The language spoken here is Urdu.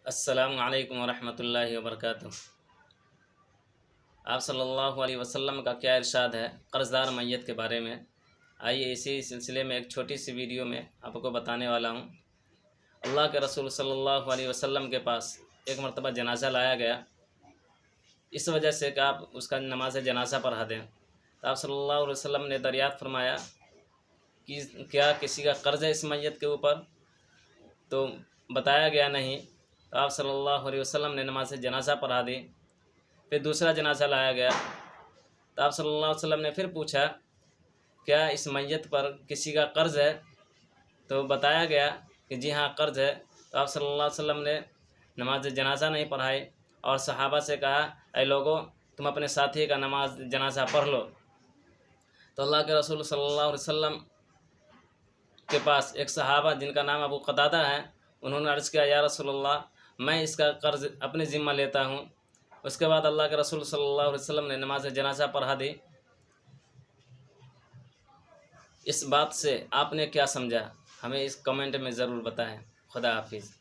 السلام علیکم ورحمۃ اللہ وبرکاتہ۔ آپ صلی اللہ علیہ وسلم کا کیا ارشاد ہے قرض دار میت کے بارے میں؟ آئیے اسی سلسلے میں ایک چھوٹی سی ویڈیو میں آپ کو بتانے والا ہوں۔ اللہ کے رسول صلی اللہ علیہ وسلم کے پاس ایک مرتبہ جنازہ لایا گیا، اس وجہ سے کہ آپ اس کا نماز جنازہ پڑھا دیں، تو آپ صلی اللہ علیہ وسلم نے دریافت فرمایا کہ کیا کسی کا قرض ہے اس میت کے اوپر؟ تو بتایا گیا نہیں، تو آپ صلی اللہ علیہ وسلم نے نماز جنازہ پڑھا دی۔ پھر دوسرا جنازہ لایا گیا، تو آپ صلی اللہ علیہ وسلم نے پھر پوچھا کیا اس میت پر کسی کا قرض ہے؟ تو بتایا گیا کہ جی ہاں قرض ہے، تو آپ صلی اللہ علیہ وسلم نے نماز جنازہ نہیں پڑھائی اور صحابہ سے کہا اے لوگو تم اپنے ساتھی کا نماز جنازہ پڑھ لو۔ تو اللہ کے رسول صلی اللہ علیہ وسلم کے پاس ایک صحابہ جن کا نام ابو قتادہ ہے، انہوں نے عرض کیا یا رسول اللہ میں اس کا قرض اپنے ذمہ لیتا ہوں۔ اس کے بعد اللہ کے رسول صلی اللہ علیہ وسلم نے نماز جنازہ پڑھا دی۔ اس بات سے آپ نے کیا سمجھا؟ ہمیں اس کمنٹ میں ضرور بتائیں۔ خدا حافظ۔